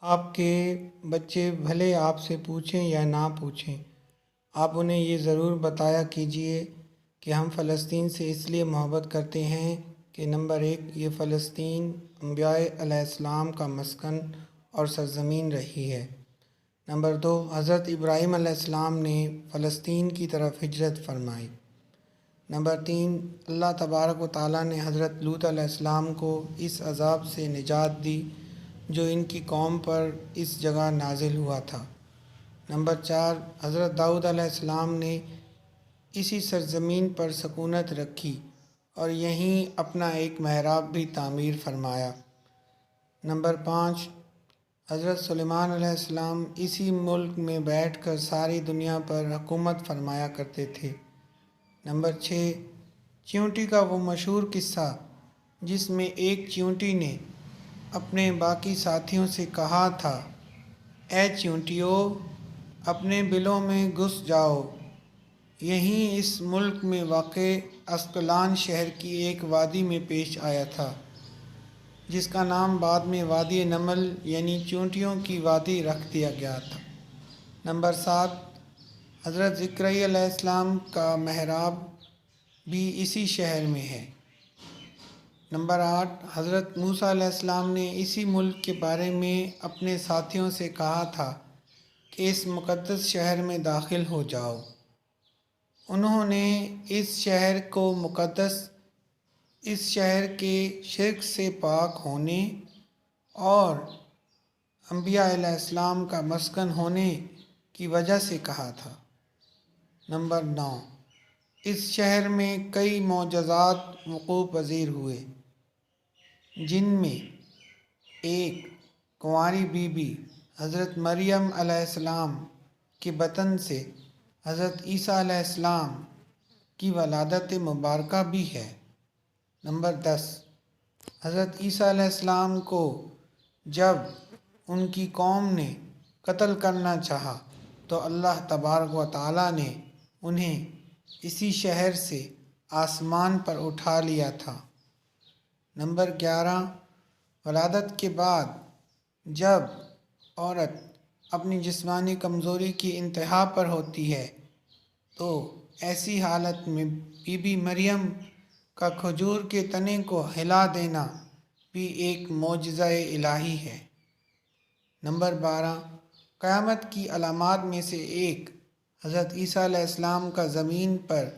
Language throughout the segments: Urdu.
آپ کے بچے بھلے آپ سے پوچھیں یا نہ پوچھیں، آپ انہیں یہ ضرور بتایا کیجیے کہ ہم فلسطین سے اس لیے محبت کرتے ہیں کہ نمبر 1، یہ فلسطین انبیاء علیہ السلام کا مسکن اور سرزمین رہی ہے۔ نمبر 2، حضرت ابراہیم علیہ السلام نے فلسطین کی طرف ہجرت فرمائی۔ نمبر 3، اللہ تبارک و تعالیٰ نے حضرت لوط علیہ السلام کو اس عذاب سے نجات دی جو ان کی قوم پر اس جگہ نازل ہوا تھا۔ نمبر 4، حضرت داؤد علیہ السلام نے اسی سرزمین پر سکونت رکھی اور یہیں اپنا ایک محراب بھی تعمیر فرمایا۔ نمبر 5، حضرت سلیمان علیہ السلام اسی ملک میں بیٹھ کر ساری دنیا پر حکومت فرمایا کرتے تھے۔ نمبر 6، چیونٹی کا وہ مشہور قصہ جس میں ایک چیونٹی نے اپنے باقی ساتھیوں سے کہا تھا، اے چیونٹیوں، اپنے بلوں میں گھس جاؤ، یہیں اس ملک میں واقع اسقلان شہر کی ایک وادی میں پیش آیا تھا جس کا نام بعد میں وادی نمل یعنی چیونٹیوں کی وادی رکھ دیا گیا تھا۔ نمبر 7، حضرت زکریا علیہ السلام کا محراب بھی اسی شہر میں ہے۔ نمبر 8، حضرت موسیٰ علیہ السلام نے اسی ملک کے بارے میں اپنے ساتھیوں سے کہا تھا کہ اس مقدس شہر میں داخل ہو جاؤ۔ انہوں نے اس شہر کے شرک سے پاک ہونے اور انبیاء علیہ السلام کا مسکن ہونے کی وجہ سے کہا تھا۔ نمبر 9، اس شہر میں کئی معجزات وقوع پذیر ہوئے جن میں ایک کنواری بی بی حضرت مریم علیہ السلام کے بطن سے حضرت عیسیٰ علیہ السلام کی ولادت مبارکہ بھی ہے۔ نمبر 10، حضرت عیسیٰ علیہ السلام کو جب ان کی قوم نے قتل کرنا چاہا تو اللہ تبارک و تعالیٰ نے انہیں اسی شہر سے آسمان پر اٹھا لیا تھا۔ نمبر 11، ولادت کے بعد جب عورت اپنی جسمانی کمزوری کی انتہا پر ہوتی ہے تو ایسی حالت میں بی بی مریم کا کھجور کے تنے کو ہلا دینا بھی ایک معجزہ الہی ہے۔ نمبر 12، قیامت کی علامات میں سے ایک حضرت عیسیٰ علیہ السلام کا زمین پر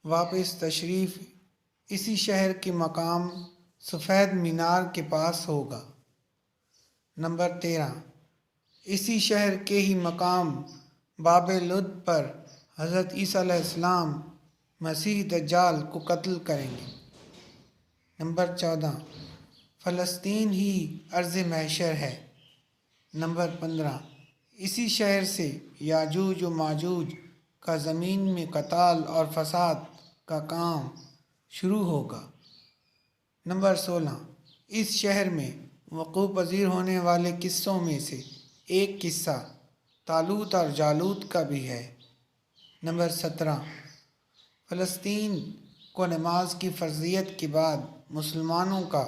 واپس تشریف اسی شہر کے مقام سفید مینار کے پاس ہوگا۔ نمبر 13، اسی شہر کے ہی مقام باب لد پر حضرت عیسیٰ علیہ السلام مسیح دجال کو قتل کریں گے۔ نمبر 14، فلسطین ہی ارض محشر ہے۔ نمبر 15، اسی شہر سے یاجوج و ماجوج کا زمین میں قتال اور فساد کا کام شروع ہوگا۔ نمبر 16، اس شہر میں وقوع پذیر ہونے والے قصوں میں سے ایک قصہ طالوت اور جالوت کا بھی ہے۔ نمبر 17، فلسطین کو نماز کی فرضیت کے بعد مسلمانوں کا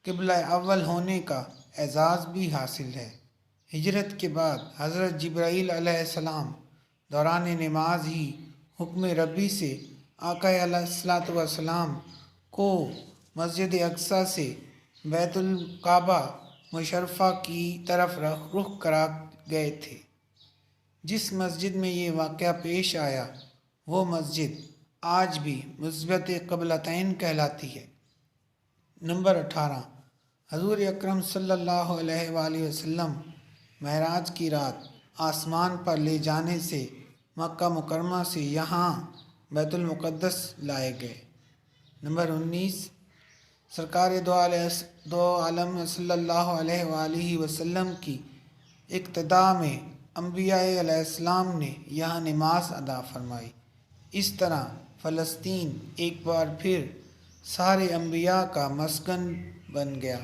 قبلہ اول ہونے کا اعزاز بھی حاصل ہے۔ ہجرت کے بعد حضرت جبرائیل علیہ السلام دوران نماز ہی حکم ربی سے آقا علیہ السلام کو مسجد اقصیٰ سے بیت الکعبہ مشرفہ کی طرف رخ کرا گئے تھے۔ جس مسجد میں یہ واقعہ پیش آیا وہ مسجد آج بھی مثبت قبلتین کہلاتی ہے۔ نمبر 18، حضور اکرم صلی اللہ علیہ وآلہ وسلم معراج کی رات آسمان پر لے جانے سے مکہ مکرمہ سے یہاں بیت المقدس لائے گئے۔ نمبر 19، سرکار دو عالم صلی اللہ علیہ وآلہ وسلم کی اقتداء میں انبیاء علیہ السلام نے یہاں نماز ادا فرمائی۔ اس طرح فلسطین ایک بار پھر سارے انبیاء کا مسکن بن گیا۔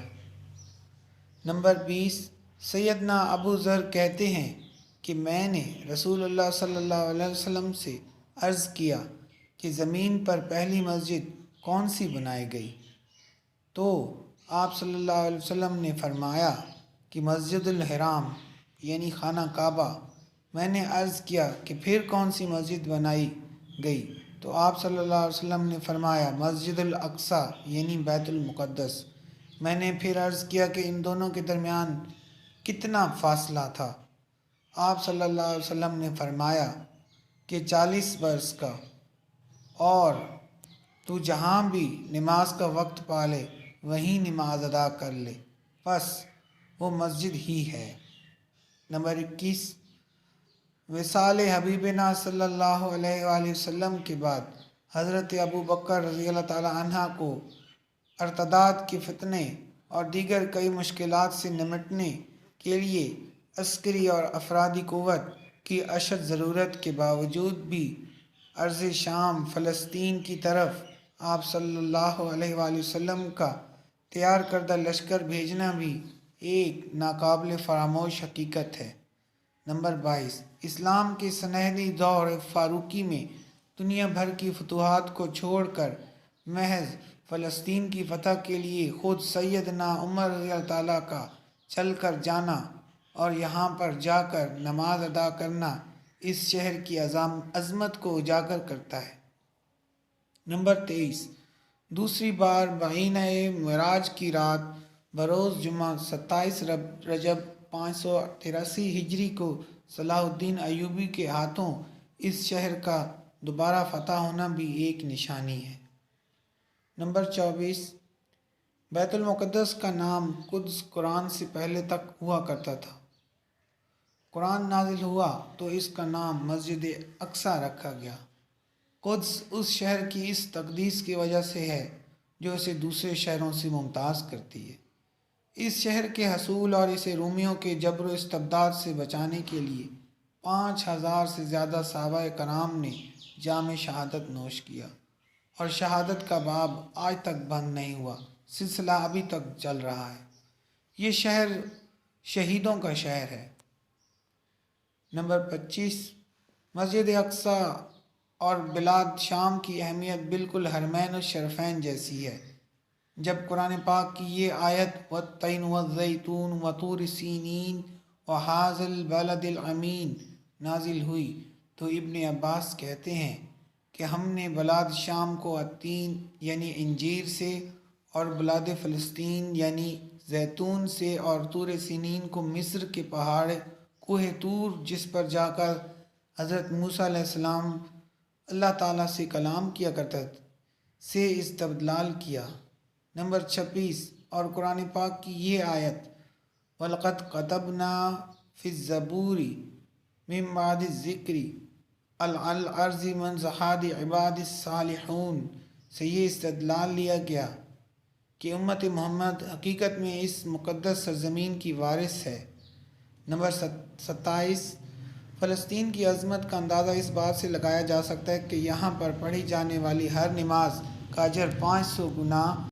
نمبر 20، سیدنا ابو ذر کہتے ہیں کہ میں نے رسول اللہ صلی اللہ علیہ وسلم سے عرض کیا کہ زمین پر پہلی مسجد کون سی بنائی گئی؟ تو آپ صلی اللہ علیہ وسلم نے فرمایا کہ مسجد الحرام یعنی خانہ کعبہ، میں نے عرض کیا کہ پھر کون سی مسجد بنائی گئی؟ تو آپ صلی اللہ علیہ وسلم نے فرمایا مسجد الاقصیٰ یعنی بیت المقدس۔ میں نے پھر عرض کیا کہ ان دونوں کے درمیان کتنا فاصلہ تھا؟ آپ صلی اللہ علیہ وسلم نے فرمایا کہ 40 برس کا، اور تو جہاں بھی نماز کا وقت پالے وہیں نماز ادا کر لے، بس وہ مسجد ہی ہے۔ نمبر 21، وصال حبیبنا صلی اللہ علیہ وآلہ وسلم کے بعد حضرت ابو بکر رضی اللہ تعالیٰ عنہ کو ارتداد کے فتنے اور دیگر کئی مشکلات سے نمٹنے کے لیے عسکری اور افرادی قوت کی اشد ضرورت کے باوجود بھی ارض شام فلسطین کی طرف آپ صلی اللہ علیہ وآلہ وسلم کا تیار کردہ لشکر بھیجنا بھی ایک ناقابل فراموش حقیقت ہے۔ نمبر 22، اسلام کے سنہری دور فاروقی میں دنیا بھر کی فتوحات کو چھوڑ کر محض فلسطین کی فتح کے لیے خود سیدنا عمر رضی اللہ تعالیٰ کا چل کر جانا اور یہاں پر جا کر نماز ادا کرنا اس شہر کی عظمت کو اجاگر کرتا ہے۔ نمبر 23، دوسری بار مہینہ معراج کی رات بروز جمعہ 27 رجب 583 ہجری کو صلاح الدین ایوبی کے ہاتھوں اس شہر کا دوبارہ فتح ہونا بھی ایک نشانی ہے۔ نمبر 24، بیت المقدس کا نام قدس قرآن سے پہلے تک ہوا کرتا تھا۔ قرآن نازل ہوا تو اس کا نام مسجد اقصیٰ رکھا گیا۔ قدس اس شہر کی اس تقدیس کی وجہ سے ہے جو اسے دوسرے شہروں سے ممتاز کرتی ہے۔ اس شہر کے حصول اور اسے رومیوں کے جبر و استبداد سے بچانے کے لیے 5000 سے زیادہ صحابہ کرام نے جام شہادت نوش کیا، اور شہادت کا باب آج تک بند نہیں ہوا، سلسلہ ابھی تک چل رہا ہے۔ یہ شہر شہیدوں کا شہر ہے۔ نمبر 25، مسجد اقصیٰ اور بلاد شام کی اہمیت بالکل حرمین الشریفین جیسی ہے۔ جب قرآن پاک کی یہ آیت وَالتِّینِ وَالزَّیتُونِ وَطُورِ سِینِین وَہَٰذَا الْبَلَدِ الْأَمِینِ نازل ہوئی تو ابن عباس کہتے ہیں کہ ہم نے بلاد شام کو التین یعنی انجیر سے، اور بلاد فلسطین یعنی زیتون سے، اور طور سینین کو مصر کے پہاڑ کوہ طور جس پر جا کر حضرت موسیٰ علیہ السلام اللہ تعالیٰ سے کلام کیا کرتے سے استدلال کیا۔ نمبر 26، اور قرآن پاک کی یہ آیت وَلَقَدْ كَتَبْنَا فِي الزَّبُورِ مِن بَعْدِ الذِّكْرِ الْأَرْضِ مَنْ زَحَادِ عِبَادِ الصَّالِحُونَ سے یہ استدلال لیا گیا کہ امت محمد حقیقت میں اس مقدس سرزمین کی وارث ہے۔ نمبر 27، فلسطین کی عظمت کا اندازہ اس بات سے لگایا جا سکتا ہے کہ یہاں پر پڑھی جانے والی ہر نماز کا اجر 500 گنا